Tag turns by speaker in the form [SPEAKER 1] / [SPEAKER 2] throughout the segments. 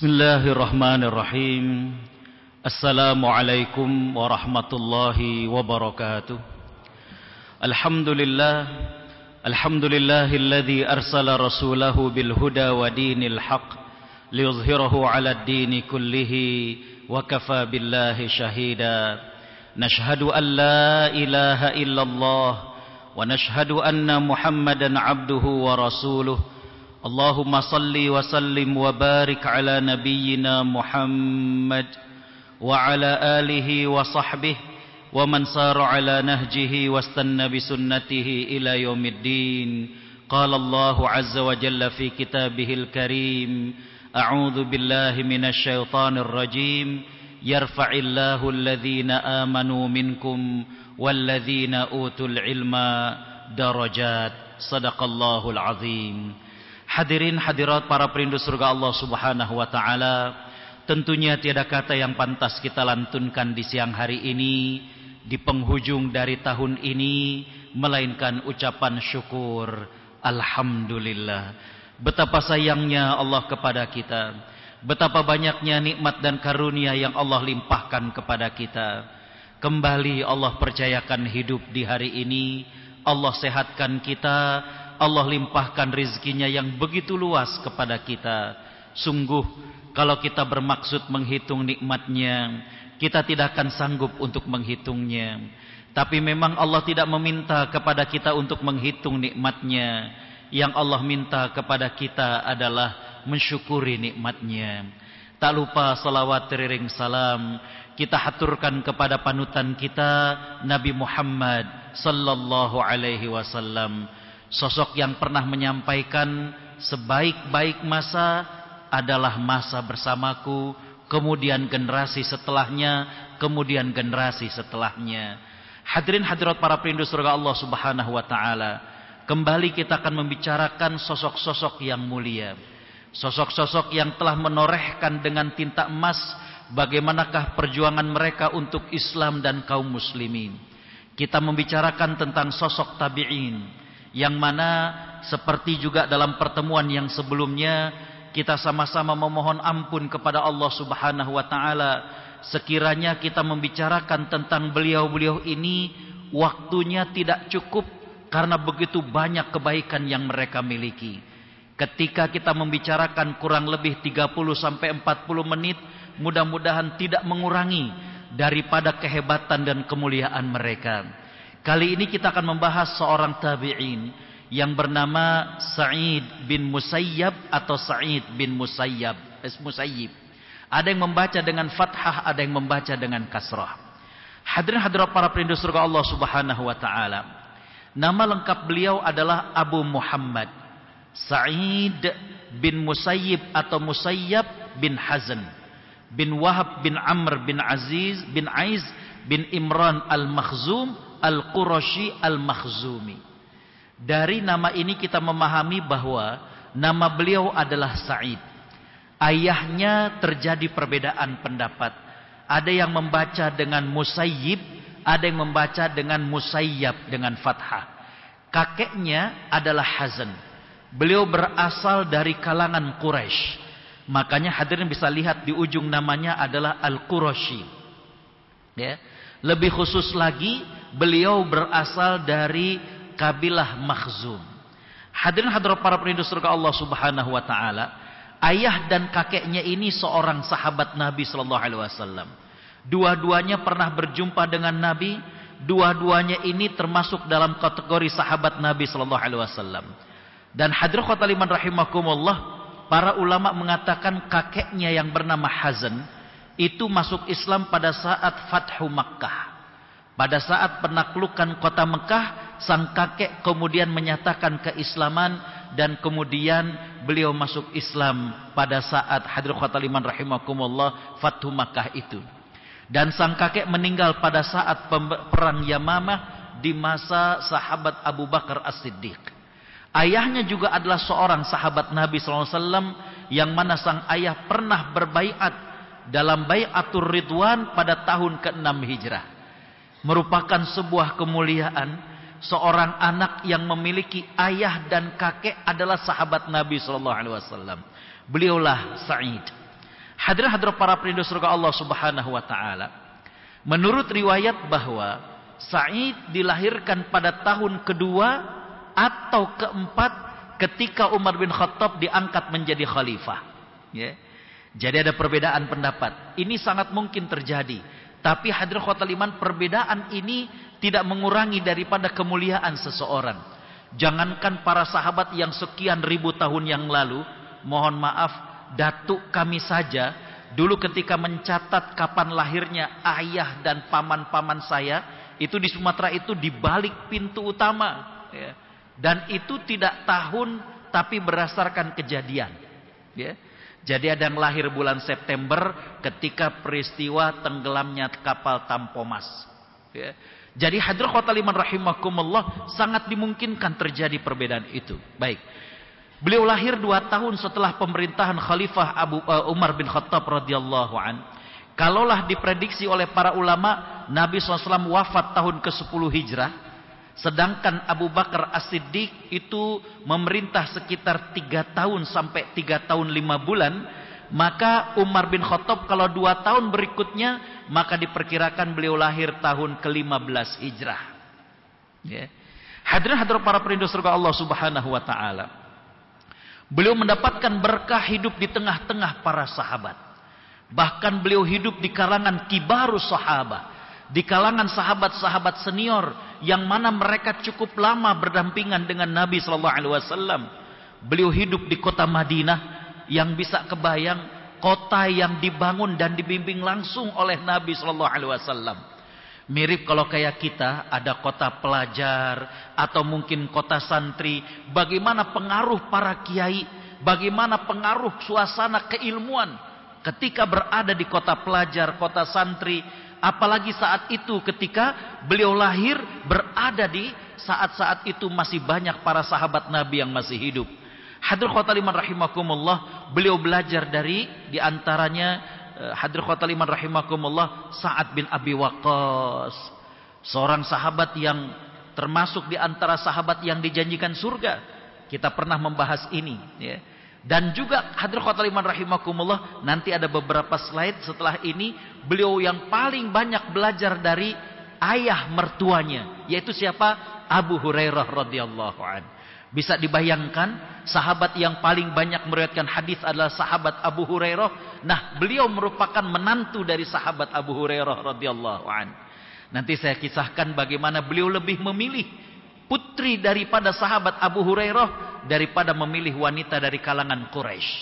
[SPEAKER 1] Bismillahirrahmanirrahim. Assalamualaikum warahmatullahi wabarakatuh. Alhamdulillahilladzi arsala rasulahu bil huda wa dinil haq liyuzhirahu 'alad dini kullihi wa kafa billahi shahida. Nashhadu an la ilaha illallah wa nashhadu anna Muhammadan 'abduhu wa rasuluh. Allahumma salli wa sallim wa barik ala nabiyyina Muhammad wa ala alihi wa sahbihi wa man sara ala nahjihi wastanna bi sunnatihi ila yaumiddin. Qala Allahu azza wa jalla fi kitabihil karim, a'udzu billahi minasy syaithanir rajim, yarfa'illahu alladhina amanu minkum walladhina utul ilma darajat. Sadaqallahul azim. Hadirin hadirat para perindu surga Allah Subhanahu wa taala, tentunya tiada kata yang pantas kita lantunkan di siang hari ini di penghujung dari tahun ini melainkan ucapan syukur. Alhamdulillah. Betapa sayangnya Allah kepada kita, betapa banyaknya nikmat dan karunia yang Allah limpahkan kepada kita. Kembali Allah percayakan hidup di hari ini, Allah sehatkan kita, Allah limpahkan rizkinya yang begitu luas kepada kita. Sungguh kalau kita bermaksud menghitung nikmatnya, kita tidak akan sanggup untuk menghitungnya. Tapi memang Allah tidak meminta kepada kita untuk menghitung nikmatnya. Yang Allah minta kepada kita adalah mensyukuri nikmatnya. Tak lupa salawat teriring salam kita haturkan kepada panutan kita Nabi Muhammad sallallahu alaihi wasallam. Sosok yang pernah menyampaikan sebaik-baik masa adalah masa bersamaku, kemudian generasi setelahnya, kemudian generasi setelahnya. Hadirin hadirat para perindu surga Allah Subhanahu wa taala, kembali kita akan membicarakan sosok-sosok yang mulia. Sosok-sosok yang telah menorehkan dengan tinta emas bagaimanakah perjuangan mereka untuk Islam dan kaum muslimin. Kita membicarakan tentang sosok tabi'in, yang mana seperti juga dalam pertemuan yang sebelumnya kita sama-sama memohon ampun kepada Allah Subhanahu wa taala sekiranya kita membicarakan tentang beliau-beliau ini waktunya tidak cukup karena begitu banyak kebaikan yang mereka miliki. Ketika kita membicarakan kurang lebih 30 sampai 40 menit, mudah-mudahan tidak mengurangi daripada kehebatan dan kemuliaan mereka. Kali ini kita akan membahas seorang tabi'in yang bernama Sa'id bin Musayyab atau Sa'id bin Musayyib. Ada yang membaca dengan fathah, ada yang membaca dengan kasrah. Hadirin hadirat para perindu surga Allah Subhanahu wa taala. Nama lengkap beliau adalah Abu Muhammad Sa'id bin Musayyib atau Musayyab bin Hazan bin Wahab bin Amr bin Aziz bin Aiz bin Imran al-Makhzum Al-Qurashi Al-Makhzumi. Dari nama ini kita memahami bahwa nama beliau adalah Sa'id. Ayahnya terjadi perbedaan pendapat. Ada yang membaca dengan Musayyib, ada yang membaca dengan Musayyab dengan fathah. Kakeknya adalah Hazan. Beliau berasal dari kalangan Quraisy. Makanya hadirin bisa lihat di ujung namanya adalah Al-Qurashi. Ya. Lebih khusus lagi, beliau berasal dari kabilah Makhzum. Hadirin hadirat para perindu surga Allah Subhanahu wa taala, ayah dan kakeknya ini seorang sahabat Nabi sallallahu alaihi wasallam. Dua-duanya pernah berjumpa dengan Nabi, dua-duanya ini termasuk dalam kategori sahabat Nabi sallallahu alaihi wasallam. Dan hadirin khotaliman rahimakumullah, para ulama mengatakan kakeknya yang bernama Hazan itu masuk Islam pada saat Fathu Makkah. Pada saat penaklukan kota Mekah, sang kakek kemudian menyatakan keislaman dan kemudian beliau masuk Islam pada saat hadirin khotaliman rahimakumullah Fathu Makkah itu. Dan sang kakek meninggal pada saat perang Yamamah di masa sahabat Abu Bakar As-Siddiq. Ayahnya juga adalah seorang sahabat Nabi SAW yang mana sang ayah pernah berbaiat dalam Bai'atur Ridwan pada tahun ke-6 Hijrah. Merupakan sebuah kemuliaan seorang anak yang memiliki ayah dan kakek adalah sahabat Nabi sallallahu alaihi wasallam. Beliaulah Sa'id. Hadirin para penduduk surga Allah Subhanahu wa taala. Menurut riwayat bahwa Sa'id dilahirkan pada tahun kedua atau keempat ketika Umar bin Khattab diangkat menjadi khalifah. Ya. Jadi ada perbedaan pendapat. Ini sangat mungkin terjadi. Tapi hadirin khotul iman, perbedaan ini tidak mengurangi daripada kemuliaan seseorang. Jangankan para sahabat yang sekian ribu tahun yang lalu, mohon maaf, datuk kami saja dulu ketika mencatat kapan lahirnya ayah dan paman-paman saya, itu di Sumatera itu di balik pintu utama, ya. Dan itu tidak tahun tapi berdasarkan kejadian, ya. Jadi ada yang lahir bulan September ketika peristiwa tenggelamnya kapal Tampomas, ya. Jadi hadirin khotul iman rahimakumullah, sangat dimungkinkan terjadi perbedaan itu. Baik. Beliau lahir 2 tahun setelah pemerintahan Khalifah Umar bin Khattab radhiyallahu an. Kalaulah diprediksi oleh para ulama, Nabi SAW wafat tahun ke-10 Hijrah. Sedangkan Abu Bakar As-Siddiq itu memerintah sekitar 3 tahun sampai 3 tahun 5 bulan. Maka Umar bin Khattab kalau 2 tahun berikutnya, maka diperkirakan beliau lahir tahun ke-15 Hijrah. Ya. Hadirin para penduduk surga Allah Subhanahu wa taala. Beliau mendapatkan berkah hidup di tengah-tengah para sahabat. Bahkan beliau hidup di kalangan kibarus sahabat, di kalangan sahabat-sahabat senior yang mana mereka cukup lama berdampingan dengan Nabi sallallahu alaihi wasallam. Beliau hidup di kota Madinah, yang bisa kebayang kota yang dibangun dan dibimbing langsung oleh Nabi sallallahu alaihi wasallam. Mirip kalau kayak kita ada kota pelajar atau mungkin kota santri, bagaimana pengaruh para kiai, bagaimana pengaruh suasana keilmuan ketika berada di kota pelajar, kota santri, apalagi saat itu ketika beliau lahir berada di saat-saat itu masih banyak para sahabat Nabi yang masih hidup. Hadirin khotul iman rahimakumullah, beliau belajar dari diantaranya hadirin khotul iman rahimakumullah Sa'ad bin Abi Waqqas, seorang sahabat yang termasuk di antara sahabat yang dijanjikan surga. Kita pernah membahas ini, ya. Dan juga hadirin khotul iman rahimakumullah, nanti ada beberapa slide setelah ini, beliau yang paling banyak belajar dari ayah mertuanya, yaitu siapa? Abu Hurairah radhiyallahu an. Bisa dibayangkan sahabat yang paling banyak meriwayatkan hadis adalah sahabat Abu Hurairah. Nah, beliau merupakan menantu dari sahabat Abu Hurairah radhiyallahu an. Nanti saya kisahkan bagaimana beliau lebih memilih putri daripada sahabat Abu Hurairah daripada memilih wanita dari kalangan Quraisy.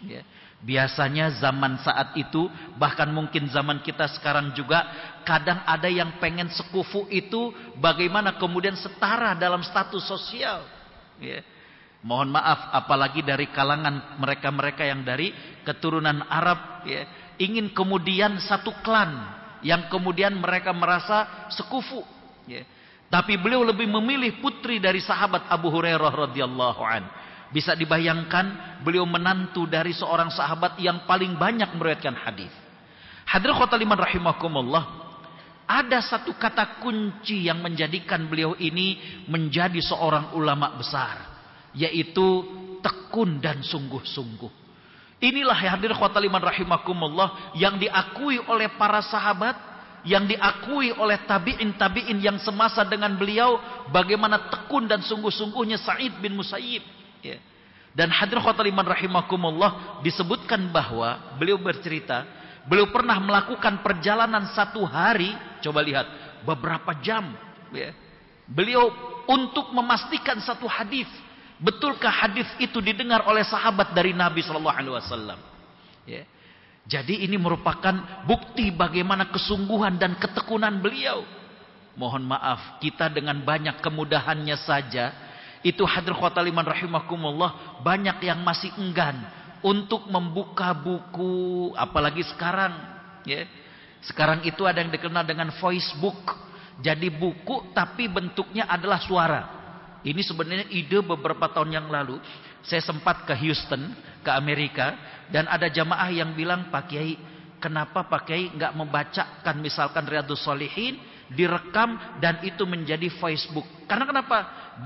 [SPEAKER 1] Ya. Biasanya zaman saat itu, bahkan mungkin zaman kita sekarang juga, kadang ada yang pengen sekufu itu bagaimana kemudian setara dalam status sosial. Ya. Mohon maaf, apalagi dari kalangan mereka-mereka yang dari keturunan Arab, ya, ingin kemudian satu klan yang kemudian mereka merasa sekufu, ya. Tapi beliau lebih memilih putri dari sahabat Abu Hurairah radhiyallahu an. Bisa dibayangkan beliau menantu dari seorang sahabat yang paling banyak meriwayatkan hadis. Hadirin khotul iman rahimakumullah, ada satu kata kunci yang menjadikan beliau ini menjadi seorang ulama besar, yaitu tekun dan sungguh-sungguh. Inilah hadirin khotul iman rahimakumullah yang diakui oleh para sahabat, yang diakui oleh tabi'in yang semasa dengan beliau, bagaimana tekun dan sungguh-sungguhnya Sa'id bin Musayyib, ya. Dan hadirin khotul iman rahimakumullah, disebutkan bahwa beliau bercerita, beliau pernah melakukan perjalanan 1 hari, coba lihat, beberapa jam, ya. Beliau untuk memastikan satu hadis, betulkah hadis itu didengar oleh sahabat dari Nabi sallallahu alaihi wasallam, ya. Jadi ini merupakan bukti bagaimana kesungguhan dan ketekunan beliau. Mohon maaf, kita dengan banyak kemudahannya saja, itu hadirin khotul iman rahimakumullah, banyak yang masih enggan untuk membuka buku, apalagi sekarang, ya. Sekarang itu ada yang dikenal dengan voice book. Jadi buku tapi bentuknya adalah suara. Ini sebenarnya ide beberapa tahun yang lalu. Saya sempat ke Houston, ke Amerika, dan ada jamaah yang bilang, Pak Kiai, kenapa Pak Kiai nggak membacakan misalkan Riyadhus Shalihin, direkam dan itu menjadi Facebook? Karena kenapa?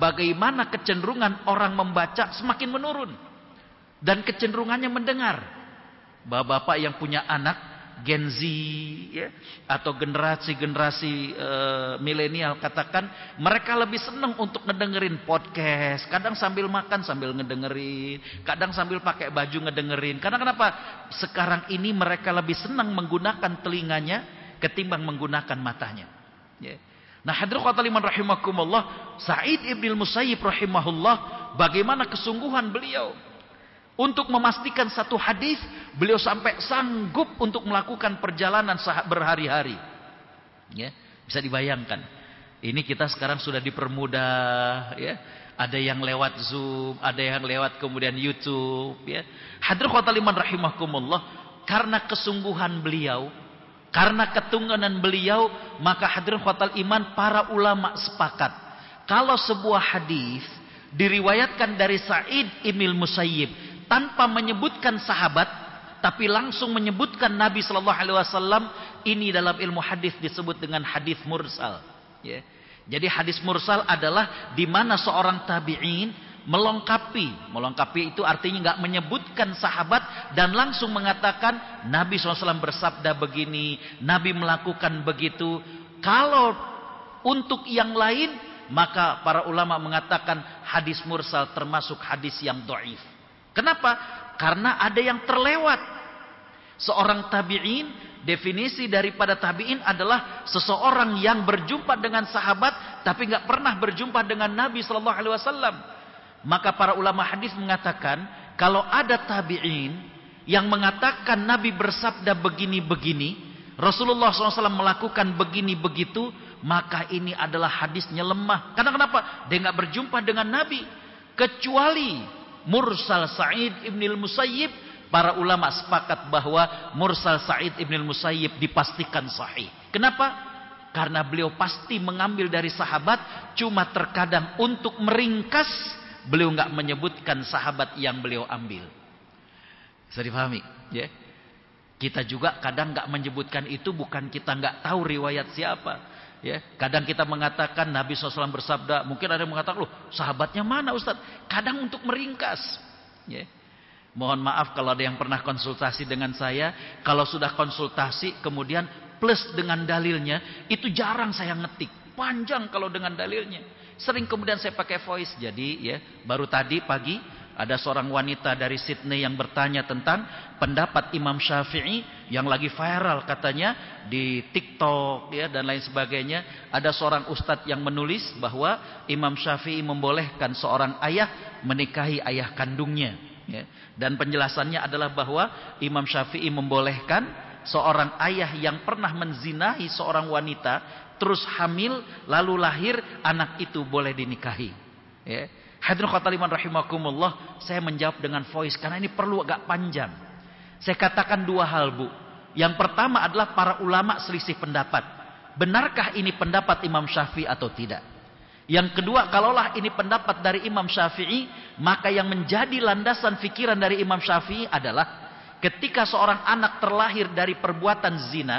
[SPEAKER 1] Bagaimana kecenderungan orang membaca semakin menurun dan kecenderungannya mendengar.
[SPEAKER 2] Bapak-bapak yang punya anak Gen Z ya, atau generasi-generasi milenial, katakan mereka lebih senang untuk ngedengerin podcast, kadang sambil makan sambil ngedengerin, kadang sambil pakai baju ngedengerin. Karena kenapa? Sekarang ini mereka lebih senang menggunakan telinganya ketimbang menggunakan matanya ya. Nah, hadirin khotaliman rahimakumullah, Sa'id ibn Musayyib rahimahullah, bagaimana kesungguhan beliau untuk memastikan satu hadis, beliau sampai sanggup untuk melakukan perjalanan berhari-hari. Ya, bisa dibayangkan. Ini kita sekarang sudah dipermudah, ya. Ada yang lewat Zoom, ada yang lewat kemudian YouTube, ya. Hadirin khotaliman rahimakumullah, karena kesungguhan beliau, karena ketunganan beliau, maka hadirin khotal iman, para ulama sepakat kalau sebuah hadis diriwayatkan dari Sa'id ibn Musayyib tanpa menyebutkan sahabat, tapi langsung menyebutkan Nabi Shallallahu Alaihi Wasallam, ini dalam ilmu hadis disebut dengan hadis mursal. Ya. Jadi hadis mursal adalah di mana seorang tabi'in melengkapi itu artinya nggak menyebutkan sahabat dan langsung mengatakan Nabi SAW bersabda begini, Nabi melakukan begitu. Kalau untuk yang lain, maka para ulama mengatakan hadis mursal termasuk hadis yang dhaif. Kenapa? Karena ada yang terlewat. Seorang tabi'in, definisi daripada tabi'in adalah seseorang yang berjumpa dengan sahabat tapi nggak pernah berjumpa dengan Nabi Sallallahu Alaihi Wasallam. Maka para ulama hadis mengatakan kalau ada tabi'in yang mengatakan Nabi bersabda begini-begini, Rasulullah SAW melakukan begini begitu, maka ini adalah hadisnya lemah. Karena kenapa? Dia nggak berjumpa dengan Nabi. Kecuali mursal Sa'id ibn Musayyib, para ulama sepakat bahwa mursal Sa'id ibn Musayyib dipastikan sahih. Kenapa? Karena beliau pasti mengambil dari sahabat, cuma terkadang untuk meringkas beliau nggak menyebutkan sahabat yang beliau ambil. Bisa dipahami? Ya. Kita juga kadang nggak menyebutkan itu bukan kita nggak tahu riwayat siapa. Ya, kadang kita mengatakan Nabi SAW bersabda, mungkin ada yang mengatakan, loh sahabatnya mana Ustaz? Kadang untuk meringkas. Ya. Mohon maaf kalau ada yang pernah konsultasi dengan saya, kalau sudah konsultasi kemudian plus dengan dalilnya, itu jarang saya ngetik, panjang kalau dengan dalilnya. Sering kemudian saya pakai voice. Jadi ya, baru tadi pagi ada seorang wanita dari Sydney yang bertanya tentang pendapat Imam Syafi'i yang lagi viral katanya di TikTok ya dan lain sebagainya. Ada seorang ustadz yang menulis bahwa Imam Syafi'i membolehkan seorang ayah menikahi ayah kandungnya ya. Dan penjelasannya adalah bahwa Imam Syafi'i membolehkan seorang ayah yang pernah menzinahi seorang wanita terus hamil lalu lahir, anak itu boleh dinikahi ya. Hadirin khotaliman rahimakumullah, saya menjawab dengan voice karena ini perlu agak panjang. Saya katakan dua hal, Bu. Yang pertama adalah para ulama selisih pendapat. Benarkah ini pendapat Imam Syafi'i atau tidak? Yang kedua, kalaulah ini pendapat dari Imam Syafi'i, maka yang menjadi landasan fikiran dari Imam Syafi'i adalah ketika seorang anak terlahir dari perbuatan zina,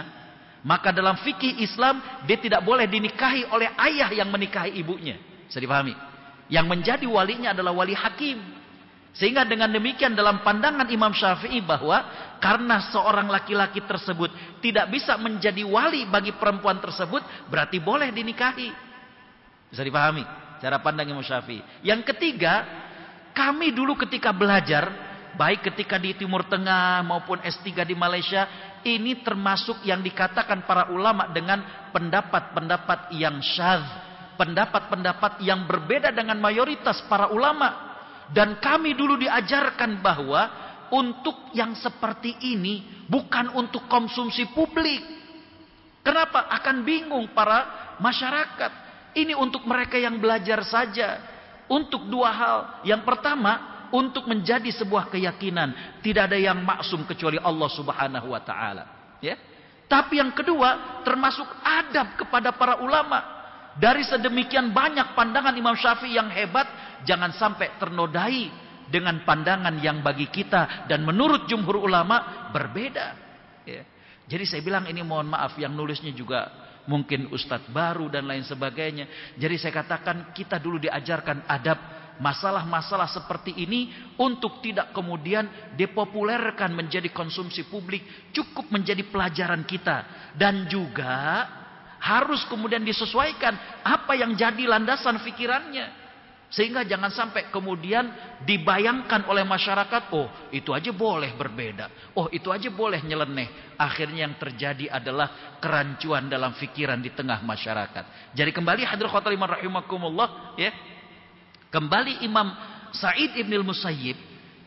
[SPEAKER 2] maka dalam fikih Islam dia tidak boleh dinikahi oleh ayah yang menikahi ibunya. Bisa dipahami? Yang menjadi walinya adalah wali hakim. Sehingga dengan demikian dalam pandangan Imam Syafi'i bahwa karena seorang laki-laki tersebut tidak bisa menjadi wali bagi perempuan tersebut, berarti boleh dinikahi. Bisa dipahami cara pandang Imam Syafi'i. Yang ketiga, kami dulu ketika belajar, baik ketika di Timur Tengah maupun S3 di Malaysia, ini termasuk yang dikatakan para ulama dengan pendapat-pendapat yang syadz. Pendapat-pendapat yang berbeda dengan mayoritas para ulama. Dan kami dulu diajarkan bahwa untuk yang seperti ini bukan untuk konsumsi publik. Kenapa? Akan bingung para masyarakat. Ini untuk mereka yang belajar saja. Untuk dua hal. Yang pertama, untuk menjadi sebuah keyakinan. Tidak ada yang maksum kecuali Allah Subhanahu wa ta'ala. Ya? Tapi yang kedua, termasuk adab kepada para ulama. Dari sedemikian banyak pandangan Imam Syafi'i yang hebat, jangan sampai ternodai dengan pandangan yang bagi kita dan menurut jumhur ulama berbeda. Ya. Jadi saya bilang ini mohon maaf yang nulisnya juga mungkin ustadz baru dan lain sebagainya. Jadi saya katakan kita dulu diajarkan adab masalah-masalah seperti ini untuk tidak kemudian dipopulerkan menjadi konsumsi publik, cukup menjadi pelajaran kita. Dan juga harus kemudian disesuaikan apa yang jadi landasan pikirannya. Sehingga jangan sampai kemudian dibayangkan oleh masyarakat, oh itu aja boleh berbeda, oh itu aja boleh nyeleneh. Akhirnya yang terjadi adalah kerancuan dalam pikiran di tengah masyarakat. Jadi kembali hadirin khotimah rahimakumullah, ya. Kembali Imam Sa'id ibn al-Musayyib,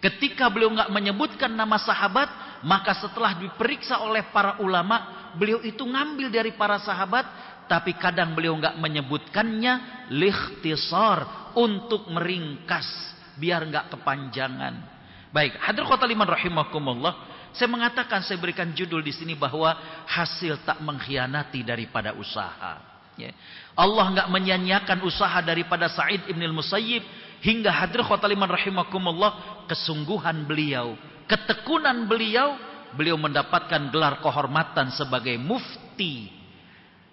[SPEAKER 2] ketika beliau nggak menyebutkan nama sahabat, maka setelah diperiksa oleh para ulama, beliau itu ngambil dari para sahabat, tapi kadang beliau nggak menyebutkannya likhtisar, untuk meringkas biar nggak kepanjangan. Baik, hadirin khotimah rahimakumullah, saya mengatakan, saya berikan judul di sini bahwa hasil tak mengkhianati daripada usaha. Ya. Allah nggak menyia-nyiakan usaha daripada Sa'id ibn al-Musayyib, hingga hadirin khotimah rahimakumullah, kesungguhan beliau, ketekunan beliau, beliau mendapatkan gelar kehormatan sebagai mufti.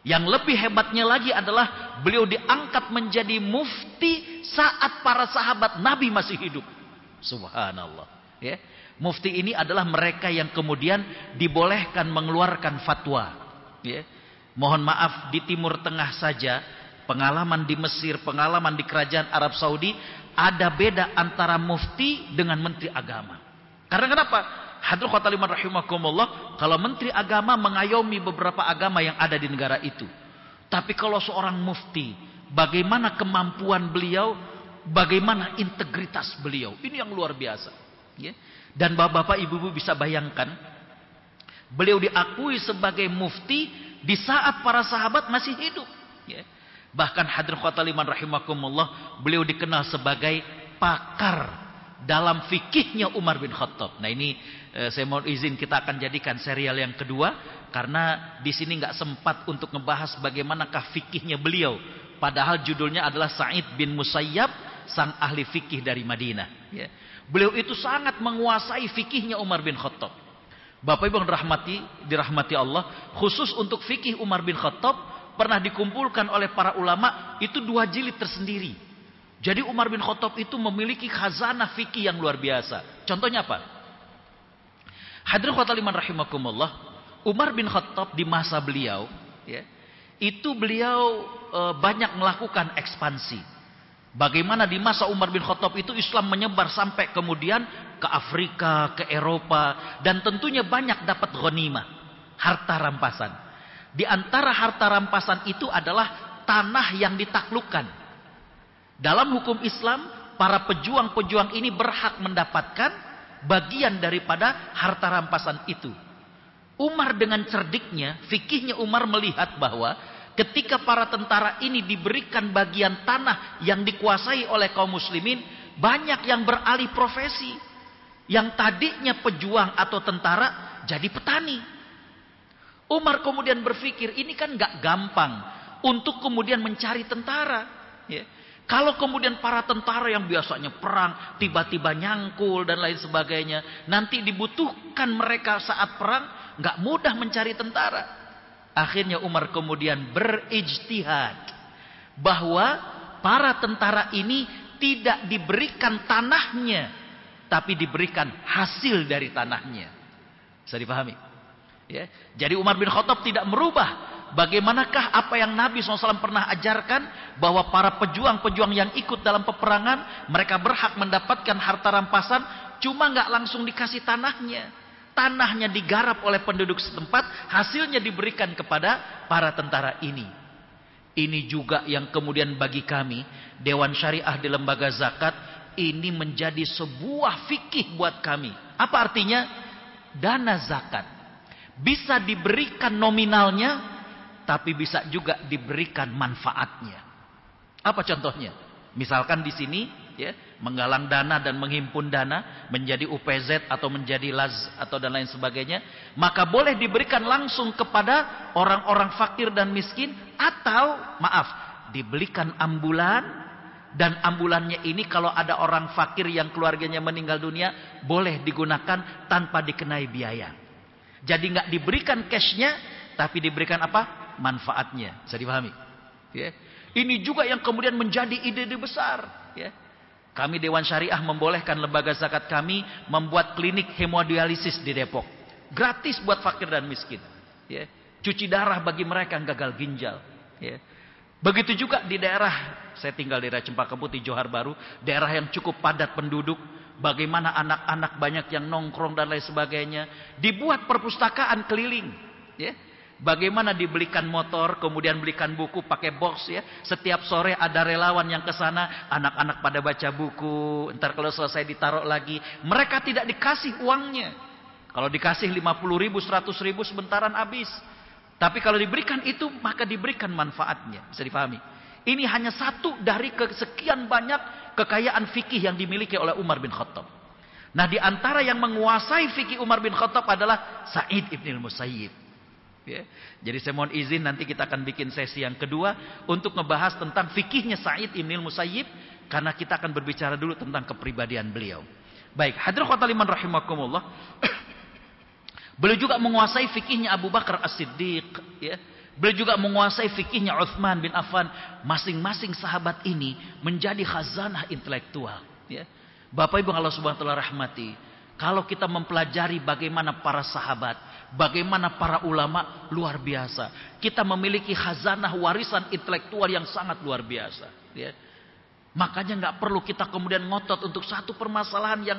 [SPEAKER 2] Yang lebih hebatnya lagi adalah beliau diangkat menjadi mufti saat para sahabat Nabi masih hidup. Subhanallah. Ya. Mufti ini adalah mereka yang kemudian dibolehkan mengeluarkan fatwa. Ya. Mohon maaf, di Timur Tengah saja, pengalaman di Mesir, pengalaman di kerajaan Arab Saudi, ada beda antara mufti dengan menteri agama. Karena kenapa? Hadirin khotimah rahimakumullah, kalau menteri agama mengayomi beberapa agama yang ada di negara itu. Tapi kalau seorang mufti, bagaimana kemampuan beliau, bagaimana integritas beliau, ini yang luar biasa. Ya. Dan bapak-bapak, ibu-ibu bisa bayangkan, beliau diakui sebagai mufti di saat para sahabat masih hidup. Ya. Bahkan hadirin khotimah rahimakumullah, beliau dikenal sebagai pakar dalam fikihnya Umar bin Khattab. Nah ini saya mohon izin, kita akan jadikan serial yang kedua, karena di sini nggak sempat untuk ngebahas bagaimanakah fikihnya beliau. Padahal judulnya adalah Sa'id bin Musayyab, sang ahli fikih dari Madinah. Ya. Beliau itu sangat menguasai fikihnya Umar bin Khattab. Bapak Ibu dirahmati Allah, khusus untuk fikih Umar bin Khattab pernah dikumpulkan oleh para ulama itu 2 jilid tersendiri. Jadi Umar bin Khattab itu memiliki khazanah fikih yang luar biasa. Contohnya apa? Hadirin khotimah rahimakumullah, Umar bin Khattab di masa beliau, ya, itu beliau banyak melakukan ekspansi. Bagaimana di masa Umar bin Khattab itu Islam menyebar sampai kemudian ke Afrika, ke Eropa, dan tentunya banyak dapat ghanimah, harta rampasan. Di antara harta rampasan itu adalah tanah yang ditaklukkan. Dalam hukum Islam, para pejuang-pejuang ini berhak mendapatkan bagian daripada harta rampasan itu. Umar dengan cerdiknya, fikihnya Umar melihat bahwa ketika para tentara ini diberikan bagian tanah yang dikuasai oleh kaum muslimin, banyak yang beralih profesi. Yang tadinya pejuang atau tentara jadi petani. Umar kemudian berpikir, ini kan gak gampang untuk kemudian mencari tentara. Ya. Kalau kemudian para tentara yang biasanya perang tiba-tiba nyangkul dan lain sebagainya, nanti dibutuhkan mereka saat perang, nggak mudah mencari tentara. Akhirnya Umar kemudian berijtihad bahwa para tentara ini tidak diberikan tanahnya, tapi diberikan hasil dari tanahnya. Bisa dipahami? Ya. Jadi Umar bin Khattab tidak merubah bagaimanakah apa yang Nabi SAW pernah ajarkan, bahwa para pejuang-pejuang yang ikut dalam peperangan, mereka berhak mendapatkan harta rampasan, cuma nggak langsung dikasih tanahnya. Tanahnya digarap oleh penduduk setempat, hasilnya diberikan kepada para tentara ini. Ini juga yang kemudian bagi kami, Dewan Syariah di Lembaga Zakat, ini menjadi sebuah fikih buat kami. Apa artinya? Dana zakat bisa diberikan nominalnya, tapi bisa juga diberikan manfaatnya. Apa contohnya? Misalkan di sini, ya, menggalang dana dan menghimpun dana menjadi UPZ atau menjadi LAZ atau dan lain sebagainya, maka boleh diberikan langsung kepada orang-orang fakir dan miskin, atau maaf, dibelikan ambulan, dan ambulannya ini kalau ada orang fakir yang keluarganya meninggal dunia, boleh digunakan tanpa dikenai biaya. Jadi nggak diberikan cashnya, tapi diberikan apa? Manfaatnya. Bisa dipahami? Ya. Ini juga yang kemudian menjadi ide-ide besar. Ya. Kami Dewan Syariah membolehkan lembaga zakat kami membuat klinik hemodialisis di Depok. Gratis buat fakir dan miskin. Ya. Cuci darah bagi mereka yang gagal ginjal. Ya. Begitu juga di daerah, saya tinggal di daerah Cempaka Putih, Johar Baru, daerah yang cukup padat penduduk. Bagaimana anak-anak banyak yang nongkrong dan lain sebagainya. Dibuat perpustakaan keliling. Ya. Bagaimana dibelikan motor, kemudian belikan buku pakai box ya. Setiap sore ada relawan yang ke sana, anak-anak pada baca buku. Entar kalau selesai ditaruh lagi. Mereka tidak dikasih uangnya. Kalau dikasih 50.000, 100.000 sebentaran habis. Tapi kalau diberikan itu, maka diberikan manfaatnya. Bisa dipahami. Ini hanya satu dari kesekian banyak kekayaan fikih yang dimiliki oleh Umar bin Khattab. Nah, di antara yang menguasai fikih Umar bin Khattab adalah Sa'id ibn al-Musayyib. Ya. Jadi saya mohon izin nanti kita akan bikin sesi yang kedua untuk ngebahas tentang fikihnya Sa'id ibn al-Musayyib, karena kita akan berbicara dulu tentang kepribadian beliau. Baik, hadirin khotbah liman rahimakumullah. Beliau juga menguasai fikihnya Abu Bakar As-Siddiq, ya. Beliau juga menguasai fikihnya Utsman bin Affan. Masing-masing sahabat ini menjadi khazanah intelektual, ya. Bapak Ibu Allah Subhanahu wa taala rahmati, kalau kita mempelajari bagaimana para sahabat, bagaimana para ulama, luar biasa. Kita memiliki khazanah warisan intelektual yang sangat luar biasa. Ya. Makanya nggak perlu kita kemudian ngotot untuk satu permasalahan yang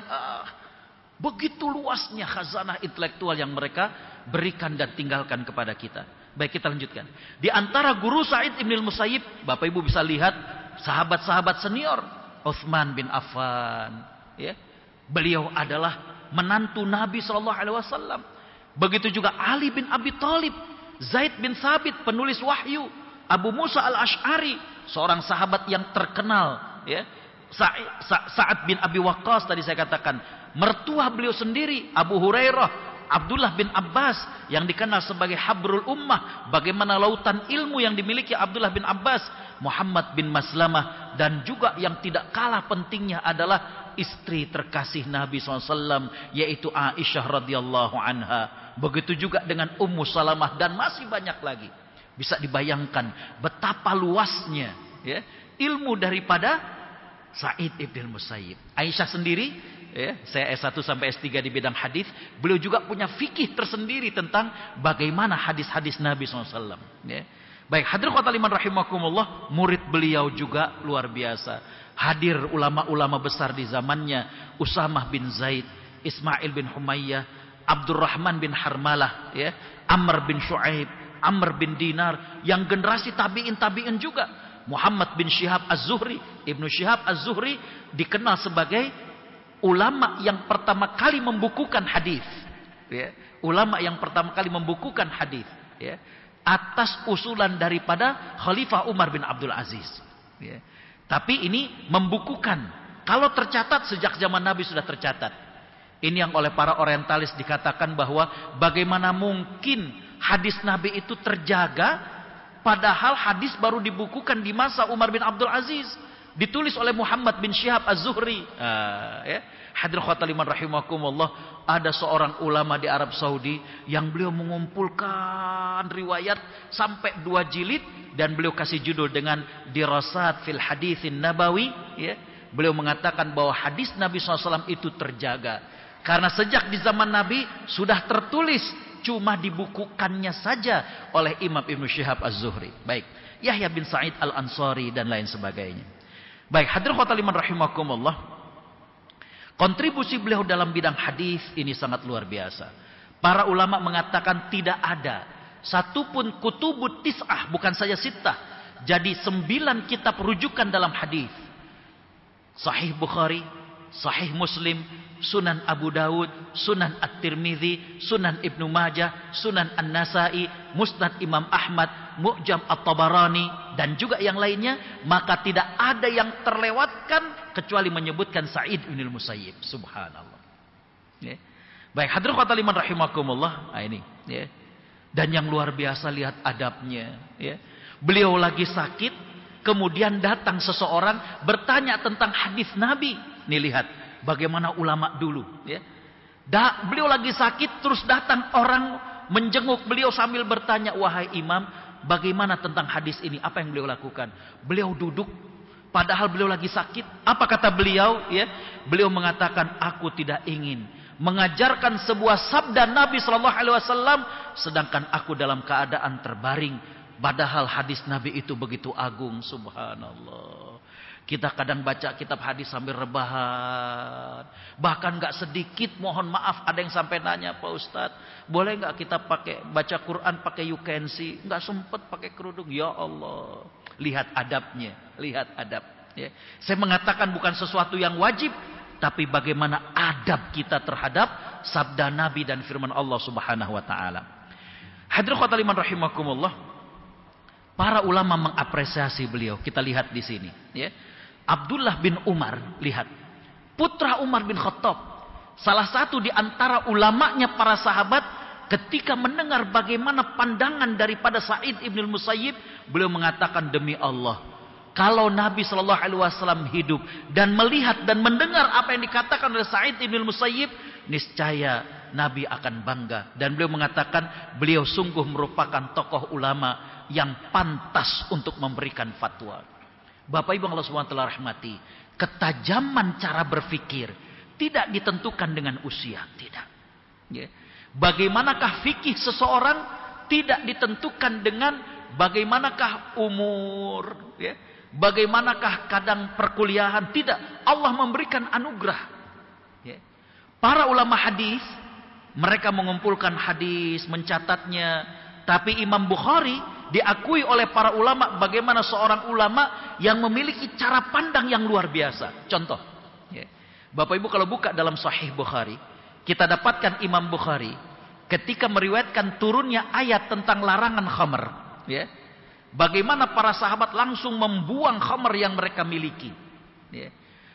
[SPEAKER 2] begitu luasnya khazanah intelektual yang mereka berikan dan tinggalkan kepada kita. Baik, kita lanjutkan. Di antara guru Sa'id ibn al-Musayyib, Bapak Ibu bisa lihat sahabat-sahabat senior. Utsman bin Affan. Ya. Beliau adalah menantu Nabi SAW. Begitu juga Ali bin Abi Thalib, Zaid bin Thabit, penulis wahyu, Abu Musa al-Ash'ari, seorang sahabat yang terkenal, ya. Sa'ad bin Abi Waqqas tadi saya katakan, mertua beliau sendiri, Abu Hurairah, Abdullah bin Abbas yang dikenal sebagai Habrul Ummah, bagaimana lautan ilmu yang dimiliki Abdullah bin Abbas, Muhammad bin Maslamah, dan juga yang tidak kalah pentingnya adalah istri terkasih Nabi SAW, yaitu Aisyah radhiyallahu anha. Begitu juga dengan Ummu Salamah dan masih banyak lagi. Bisa dibayangkan betapa luasnya, ya, ilmu daripada Sa'id ibn al-Musayyib. Aisyah sendiri, ya, saya S1 sampai S3 di bidang hadis, beliau juga punya fikih tersendiri tentang bagaimana hadis-hadis Nabi SAW. Ya. Baik, hadirin khotbah liman rahimakumullah, murid beliau juga luar biasa. Hadir ulama-ulama besar di zamannya, Usamah bin Zaid, Ismail bin Humayyah, Abdurrahman bin Harmalah, ya, Amr bin Shu'aib, Amr bin Dinar, yang generasi tabi'in juga. Muhammad bin Syihab Az-Zuhri, Ibnu Syihab Az-Zuhri dikenal sebagai ulama yang pertama kali membukukan hadis, ya. Ulama yang pertama kali membukukan hadis, ya, atas usulan daripada Khalifah Umar bin Abdul Aziz, ya. Tapi ini membukukan, kalau tercatat sejak zaman Nabi sudah tercatat. Ini yang oleh para orientalis dikatakan bahwa bagaimana mungkin hadis Nabi itu terjaga, padahal hadis baru dibukukan di masa Umar bin Abdul Aziz, ditulis oleh Muhammad bin Syihab Az-Zuhri. Ya. Hadirin khotbah liman rahimakumullah, ada seorang ulama di Arab Saudi yang beliau mengumpulkan riwayat sampai 2 jilid dan beliau kasih judul dengan Dirasat fil Haditsin Nabawi, ya. Beliau mengatakan bahwa hadis Nabi SAW itu terjaga karena sejak di zaman Nabi sudah tertulis, cuma dibukukannya saja oleh Imam Ibnu Syihab Az-Zuhri. Baik, Yahya bin Sa'id Al-Ansari dan lain sebagainya. Baik, hadirin khotbah liman rahimakumullah, kontribusi beliau dalam bidang hadis ini sangat luar biasa. Para ulama mengatakan tidak ada satupun kutubut tis'ah, bukan saja sittah, jadi 9 kitab rujukan dalam hadis. Sahih Bukhari, Sahih Muslim, Sunan Abu Dawud, Sunan At-Tirmidzi, Sunan Ibnu Majah, Sunan An-Nasai, Musnad Imam Ahmad, Mu'jam At-Tabarani, dan juga yang lainnya, maka tidak ada yang terlewatkan kecuali menyebutkan Sa'id bin al-Musayyib. Subhanallah. Ya. Baik, hadirin khotbah liman rahimakumullah, ini, ya. Dan yang luar biasa, lihat adabnya, ya. Beliau lagi sakit, kemudian datang seseorang bertanya tentang hadis Nabi. Nih lihat bagaimana ulama dulu, ya. Beliau lagi sakit, terus datang orang menjenguk beliau sambil bertanya, "Wahai imam, bagaimana tentang hadis ini?" Apa yang beliau lakukan? Beliau duduk, Padahal beliau lagi sakit. Apa kata beliau? Ya, beliau mengatakan, aku tidak ingin mengajarkan sebuah sabda Nabi Shallallahu Alaihi Wasallam, sedangkan aku dalam keadaan terbaring. Padahal hadis Nabi itu begitu agung, subhanallah. Kita kadang baca kitab hadis sambil rebahan. Bahkan gak sedikit, mohon maaf, ada yang sampai nanya, Pak Ustadz, boleh gak kita baca Quran pakai UKNC? Gak sempet pakai kerudung. Ya Allah, lihat adabnya, lihat adab. Ya. Saya mengatakan bukan sesuatu yang wajib, tapi bagaimana adab kita terhadap sabda Nabi dan firman Allah Subhanahu wa taala. Hadirin khotbah liman rahimakumullah. Para ulama mengapresiasi beliau. Kita lihat di sini, ya. Abdullah bin Umar, lihat. Putra Umar bin Khattab. Salah satu di antara ulamanya para sahabat, ketika mendengar bagaimana pandangan daripada Sa'id ibn al-Musayyib, beliau mengatakan, demi Allah, kalau Nabi Shallallahu Alaihi Wasallam hidup dan melihat dan mendengar apa yang dikatakan oleh Sa'id ibn al-Musayyib, niscaya Nabi akan bangga. Dan beliau mengatakan, beliau sungguh merupakan tokoh ulama yang pantas untuk memberikan fatwa. Bapak Ibu Allah SWT rahmati, ketajaman cara berpikir tidak ditentukan dengan usia, tidak. Ya. Bagaimanakah fikih seseorang tidak ditentukan dengan bagaimanakah umur, ya. Bagaimanakah kadang perkuliahan, tidak. Allah memberikan anugerah. Ya. Para ulama hadis, mereka mengumpulkan hadis, mencatatnya. Tapi Imam Bukhari diakui oleh para ulama bagaimana seorang ulama yang memiliki cara pandang yang luar biasa. Contoh, ya. Bapak Ibu kalau buka dalam Sahih Bukhari, kita dapatkan Imam Bukhari ketika meriwayatkan turunnya ayat tentang larangan khamr, ya. Bagaimana para sahabat langsung membuang khamr yang mereka miliki, ya.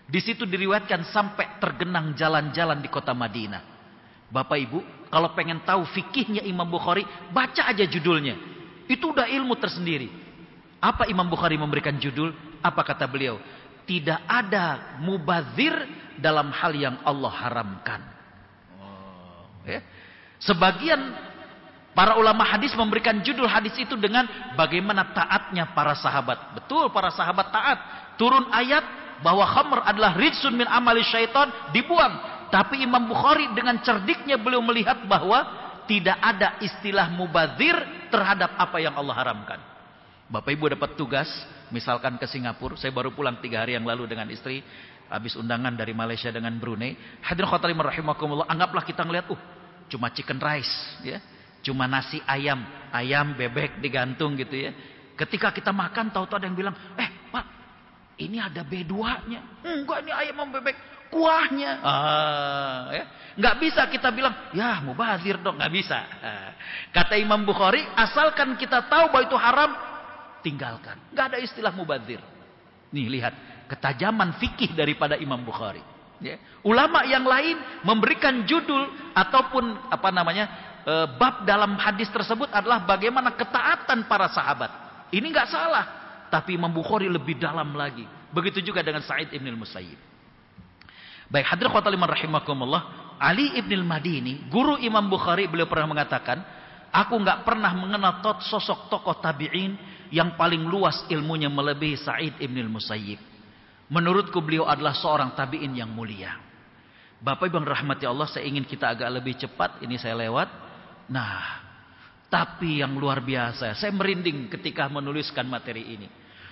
[SPEAKER 2] Di situ diriwayatkan sampai tergenang jalan-jalan di kota Madinah. Bapak Ibu, kalau pengen tahu fikihnya Imam Bukhari, baca aja judulnya. Itu udah ilmu tersendiri. Apa Imam Bukhari memberikan judul? Apa kata beliau? Tidak ada mubazir dalam hal yang Allah haramkan. Ya. Sebagian para ulama hadis memberikan judul hadis itu dengan bagaimana taatnya para sahabat. Betul, para sahabat taat. Turun ayat bahwa khamr adalah rijsun min amali syaitan, dibuang. Tapi Imam Bukhari dengan cerdiknya beliau melihat bahwa tidak ada istilah mubazir terhadap apa yang Allah haramkan. Bapak Ibu dapat tugas, misalkan ke Singapura, saya baru pulang 3 hari yang lalu dengan istri, habis undangan dari Malaysia dengan Brunei. Hadirin khotbah rahimakumullah, anggaplah kita ngelihat, cuma chicken rice, ya, cuma nasi ayam, bebek digantung gitu ya. Ketika kita makan, tahu-tahu ada yang bilang, Pak, ini ada B2-nya. Enggak, ini ayam sama bebek, kuahnya. Ya. Nggak bisa kita bilang, ya mubazir dong, nggak bisa. Kata Imam Bukhari, asalkan kita tahu bahwa itu haram, tinggalkan. Nggak ada istilah mubazir. Nih lihat ketajaman fikih daripada Imam Bukhari. Ya. Ulama yang lain memberikan judul ataupun bab dalam hadis tersebut adalah bagaimana ketaatan para sahabat. Ini nggak salah, tapi Imam Bukhari lebih dalam lagi. Begitu juga dengan Sa'id ibn al-Musayyib. Baik, hadirin khotbah liman rahimakumullah, Ali ibn al-Madini, guru Imam Bukhari, beliau pernah mengatakan, aku nggak pernah mengenal sosok tokoh tabi'in yang paling luas ilmunya melebihi Sa'id ibn al-Musayyib. Menurutku beliau adalah seorang tabi'in yang mulia. Bapak Ibu yang rahmati Allah, saya ingin kita agak lebih cepat, ini saya lewat. Nah, tapi yang luar biasa, saya merinding ketika menuliskan materi ini.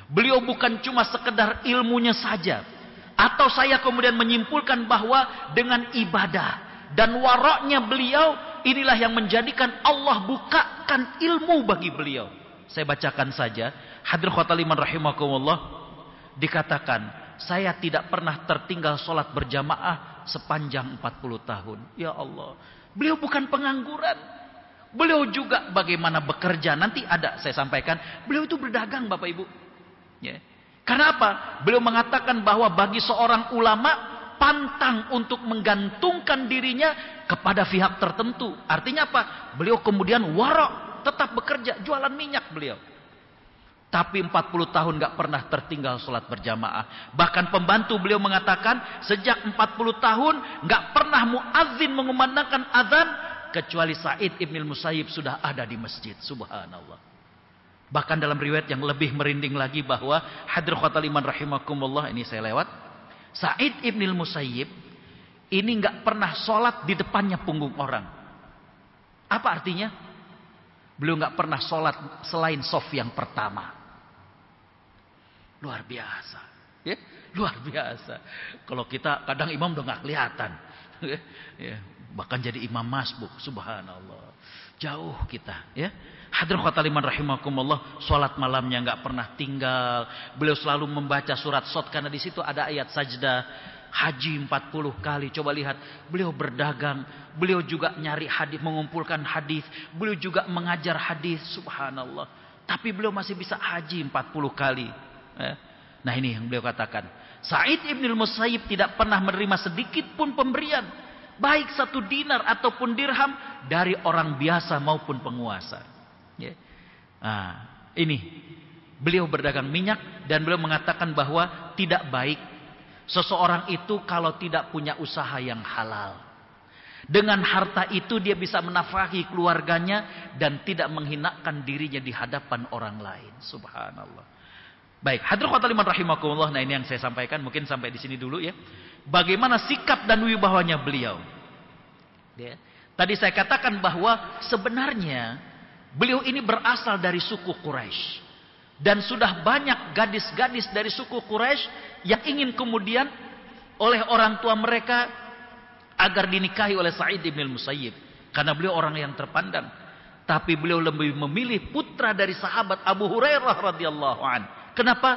[SPEAKER 2] Beliau bukan cuma sekedar ilmunya saja, atau saya kemudian menyimpulkan bahwa dengan ibadah dan waroknya beliau, inilah yang menjadikan Allah bukakan ilmu bagi beliau. Saya bacakan saja. Hadirin khotbah liman rahimakumullah, dikatakan, saya tidak pernah tertinggal sholat berjamaah sepanjang 40 tahun. Ya Allah, beliau bukan pengangguran. Beliau juga bagaimana bekerja. Nanti ada saya sampaikan, beliau itu berdagang Bapak Ibu. Ya. Karena apa? Beliau mengatakan bahwa bagi seorang ulama pantang untuk menggantungkan dirinya kepada pihak tertentu. Artinya apa? Beliau kemudian warok, tetap bekerja, jualan minyak beliau. Tapi 40 tahun gak pernah tertinggal sholat berjamaah. Bahkan pembantu beliau mengatakan sejak 40 tahun gak pernah muadzin mengumandangkan azan kecuali Sa'id ibn al-Musayyib sudah ada di masjid. Subhanallah. Bahkan dalam riwayat yang lebih merinding lagi bahwa hadratul iman rahimakumullah, ini saya lewat. Sa'id ibnil Musayyib ini nggak pernah sholat di depannya punggung orang. Apa artinya? Beliau nggak pernah sholat selain sof yang pertama. Luar biasa, ya, luar biasa. Kalau kita kadang imam udah nggak kelihatan, ya, bahkan jadi imam masbuk, subhanallah. Jauh kita, ya. Hadratul iman rahimakumullah, sholat malamnya nggak pernah tinggal. Beliau selalu membaca surat Shad karena di situ ada ayat sajdah. Haji 40 kali. Coba lihat, beliau berdagang, beliau juga nyari hadis, mengumpulkan hadis, beliau juga mengajar hadis, subhanallah. Tapi beliau masih bisa haji 40 kali. Nah ini yang beliau katakan. Sa'id ibnul Musayyib tidak pernah menerima sedikit pun pemberian, baik 1 dinar ataupun dirham, dari orang biasa maupun penguasa. Nah, ini beliau berdagang minyak dan beliau mengatakan bahwa tidak baik seseorang itu kalau tidak punya usaha yang halal. Dengan harta itu dia bisa menafkahi keluarganya dan tidak menghinakan dirinya di hadapan orang lain. Subhanallah. Baik, hadratul iman rahimakumullah. Nah ini yang saya sampaikan, mungkin sampai di sini dulu ya. Bagaimana sikap dan wibawanya beliau. Ya. Tadi saya katakan bahwa sebenarnya beliau ini berasal dari suku Quraisy. Dan sudah banyak gadis-gadis dari suku Quraisy yang ingin kemudian oleh orang tua mereka agar dinikahi oleh Sa'id bin Musayyib. Karena beliau orang yang terpandang. Tapi beliau lebih memilih putra dari sahabat Abu Hurairah radhiyallahu an. Kenapa?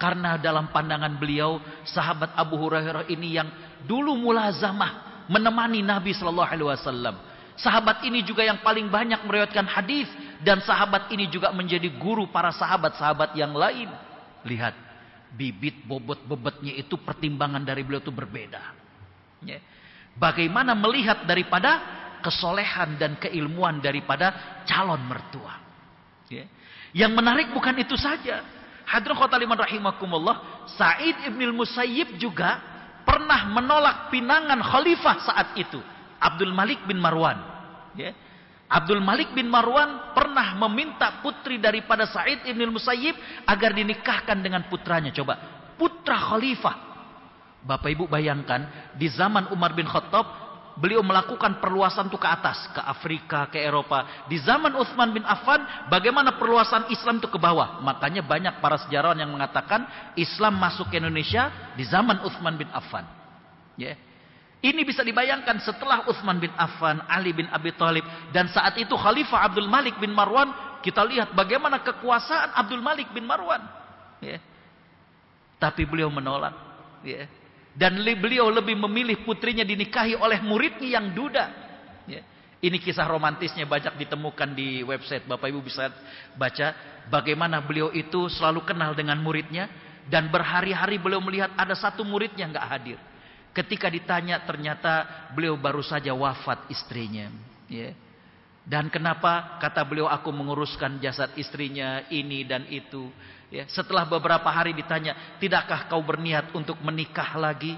[SPEAKER 2] Karena dalam pandangan beliau, sahabat Abu Hurairah ini yang dulu mulazamah menemani Nabi sallallahu alaihi wasallam. Sahabat ini juga yang paling banyak meriwayatkan hadis, dan sahabat ini juga menjadi guru para sahabat-sahabat yang lain. Lihat, bibit bobot-bobotnya itu pertimbangan dari beliau itu berbeda. Ya. Bagaimana melihat daripada kesolehan dan keilmuan daripada calon mertua. Ya. Yang menarik bukan itu saja. Hadratul iman rahimakumullah, Sa'id ibnul Musayyib juga pernah menolak pinangan khalifah saat itu, Abdul Malik bin Marwan. Ya. Abdul Malik bin Marwan pernah meminta putri daripada Sa'id ibnul Musayyib agar dinikahkan dengan putranya. Coba, putra khalifah. Bapak Ibu bayangkan, di zaman Umar bin Khattab, beliau melakukan perluasan itu ke atas, ke Afrika, ke Eropa. Di zaman Utsman bin Affan, bagaimana perluasan Islam itu ke bawah. Makanya banyak para sejarawan yang mengatakan Islam masuk ke Indonesia di zaman Utsman bin Affan. Ya. Ini bisa dibayangkan setelah Utsman bin Affan, Ali bin Abi Thalib, dan saat itu Khalifah Abdul Malik bin Marwan. Kita lihat bagaimana kekuasaan Abdul Malik bin Marwan. Ya. Tapi beliau menolak. Ya. Dan beliau lebih memilih putrinya dinikahi oleh muridnya yang duda. Ya. Ini kisah romantisnya banyak ditemukan di website. Bapak Ibu bisa baca bagaimana beliau itu selalu kenal dengan muridnya. Dan berhari-hari beliau melihat ada satu muridnya nggak hadir. Ketika ditanya ternyata beliau baru saja wafat istrinya. Ya. Dan kenapa? Kata beliau, aku menguruskan jasad istrinya ini dan itu. Ya, setelah beberapa hari ditanya, tidakkah kau berniat untuk menikah lagi?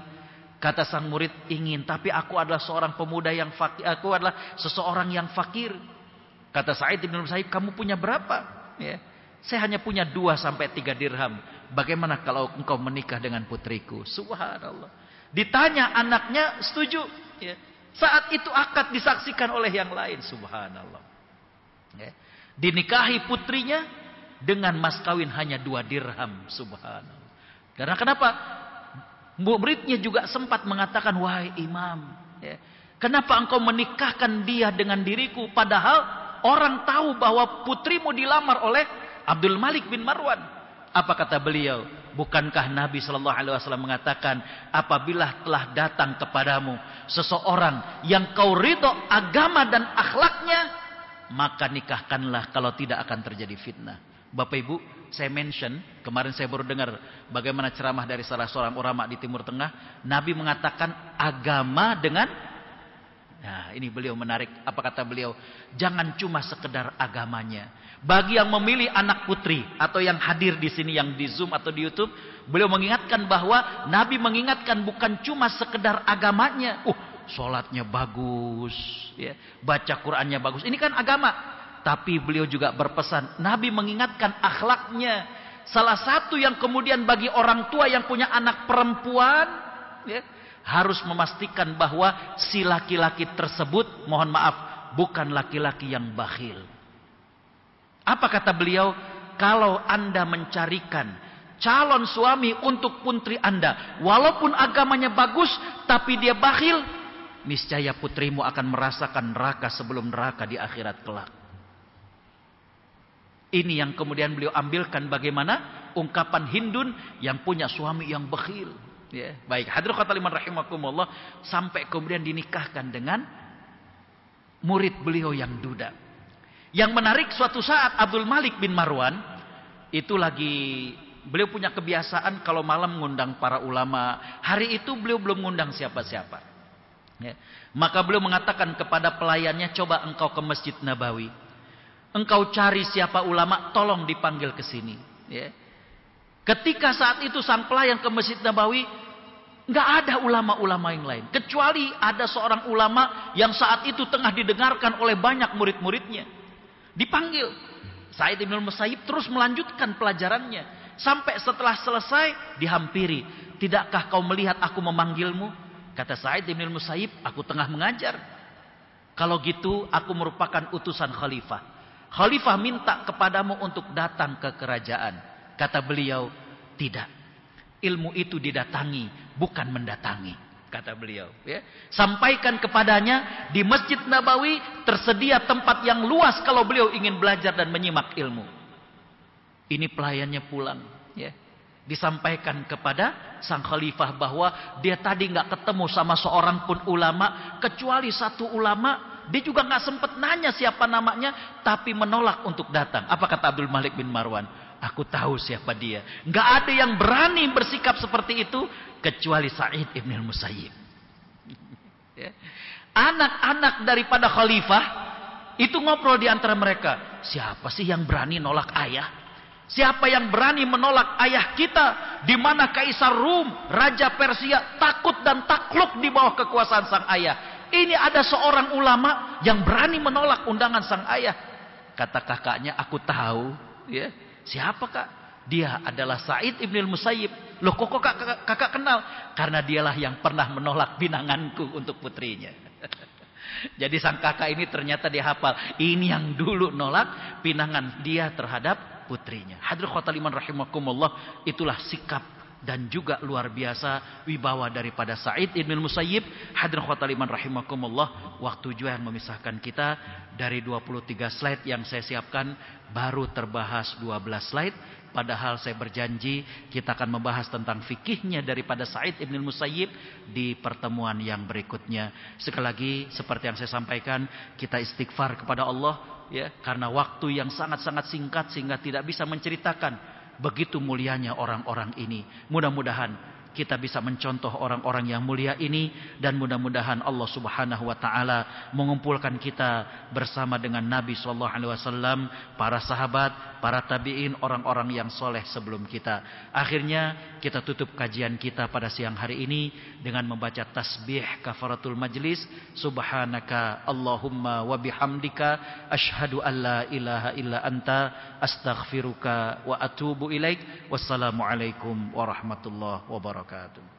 [SPEAKER 2] Kata sang murid, ingin, tapi aku adalah seorang pemuda yang fakir, aku adalah seseorang yang fakir. Kata Sa'id bin Musayyib, kamu punya berapa? Ya, saya hanya punya 2 sampai 3 dirham. Bagaimana kalau engkau menikah dengan putriku? Subhanallah. Ditanya anaknya, setuju. Ya. Saat itu akad disaksikan oleh yang lain. Subhanallah. Ya. Dinikahi putrinya dengan mas kawin hanya 2 dirham. Subhanallah. Karena kenapa? Muridnya juga sempat mengatakan, wahai imam, ya, kenapa engkau menikahkan dia dengan diriku, padahal orang tahu bahwa putrimu dilamar oleh Abdul Malik bin Marwan. Apa kata beliau? Bukankah Nabi SAW mengatakan, apabila telah datang kepadamu seseorang yang kau ridho agama dan akhlaknya, maka nikahkanlah, kalau tidak akan terjadi fitnah. Bapak Ibu, saya mention, kemarin saya baru dengar bagaimana ceramah dari salah seorang ulama di Timur Tengah. Nabi mengatakan agama dengan, nah ini beliau menarik. Apa kata beliau? Jangan cuma sekedar agamanya. Bagi yang memilih anak putri atau yang hadir di sini, yang di Zoom atau di YouTube, beliau mengingatkan bahwa Nabi mengingatkan bukan cuma sekedar agamanya. Sholatnya bagus, ya, baca Qur'annya bagus. Ini kan agama. Tapi beliau juga berpesan, Nabi mengingatkan akhlaknya. Salah satu yang kemudian bagi orang tua yang punya anak perempuan, ya, harus memastikan bahwa si laki-laki tersebut, mohon maaf, bukan laki-laki yang bakhil. Apa kata beliau? Kalau Anda mencarikan calon suami untuk putri Anda, walaupun agamanya bagus, tapi dia bakhil, niscaya putrimu akan merasakan neraka sebelum neraka di akhirat kelak. Ini yang kemudian beliau ambilkan bagaimana ungkapan Hindun yang punya suami yang bakhil. Ya, baik, hadirin khotaliman rahimakumullah, sampai kemudian dinikahkan dengan murid beliau yang duda. Yang menarik, suatu saat Abdul Malik bin Marwan itu beliau punya kebiasaan kalau malam ngundang para ulama. Hari itu beliau belum ngundang siapa-siapa. Ya. Maka beliau mengatakan kepada pelayannya, coba engkau ke Masjid Nabawi. Engkau cari siapa ulama, tolong dipanggil ke sini. Ya. Ketika saat itu sang pelayan ke Masjid Nabawi, nggak ada ulama-ulama yang lain. Kecuali ada seorang ulama yang saat itu tengah didengarkan oleh banyak murid-muridnya. Dipanggil. Sa'id bin Musayyib terus melanjutkan pelajarannya. Sampai setelah selesai, dihampiri. Tidakkah kau melihat aku memanggilmu? Kata Sa'id bin Musayyib, aku tengah mengajar. Kalau gitu, aku merupakan utusan khalifah. Khalifah minta kepadamu untuk datang ke kerajaan. Kata beliau, tidak. Ilmu itu didatangi, bukan mendatangi. Kata beliau. Ya. Sampaikan kepadanya, di Masjid Nabawi tersedia tempat yang luas kalau beliau ingin belajar dan menyimak ilmu. Ini pelayannya pulang. Ya. Disampaikan kepada sang khalifah bahwa dia tadi nggak ketemu sama seorang pun ulama, kecuali satu ulama. Dia juga nggak sempat nanya siapa namanya, tapi menolak untuk datang. Apa kata Abdul Malik bin Marwan? Aku tahu siapa dia. Nggak ada yang berani bersikap seperti itu kecuali Sa'id ibn al-Musayyib. Ya. Anak-anak daripada khalifah itu ngobrol di antara mereka. Siapa sih yang berani nolak ayah? Siapa yang berani menolak ayah kita? Di mana Kaisar Rum, Raja Persia takut dan takluk di bawah kekuasaan sang ayah. Ini ada seorang ulama yang berani menolak undangan sang ayah. Kata kakaknya, aku tahu. Ya. Siapa kak? Dia adalah Sa'id ibn al-Musayyib. Loh kok kakak kenal? Karena dialah yang pernah menolak pinanganku untuk putrinya. Jadi sang kakak ini ternyata dia hafal. Ini yang dulu nolak pinangan dia terhadap putrinya. Hadirin khotaliman rahimakumullah, itulah sikap dan juga luar biasa wibawa daripada Sa'id ibn al-Musayyib. Hadirin khotaliman rahimakumullah, waktu juga yang memisahkan kita. Dari 23 slide yang saya siapkan baru terbahas 12 slide. Padahal saya berjanji kita akan membahas tentang fikihnya daripada Sa'id ibn al-Musayyib di pertemuan yang berikutnya. Sekali lagi seperti yang saya sampaikan, kita istighfar kepada Allah ya, karena waktu yang sangat-sangat singkat sehingga tidak bisa menceritakan begitu mulianya orang-orang ini. Mudah-mudahan kita bisa mencontoh orang-orang yang mulia ini, dan mudah-mudahan Allah Subhanahu wa taala mengumpulkan kita bersama dengan Nabi sallallahu alaihi wasallam, para sahabat, para tabi'in, orang-orang yang soleh sebelum kita. Akhirnya kita tutup kajian kita pada siang hari ini dengan membaca tasbih kafaratul majlis. Subhanaka Allahumma wa bihamdika asyhadu an la ilaha illa anta astaghfiruka wa atubu ilaik. Wassalamualaikum warahmatullahi wabarakatuh.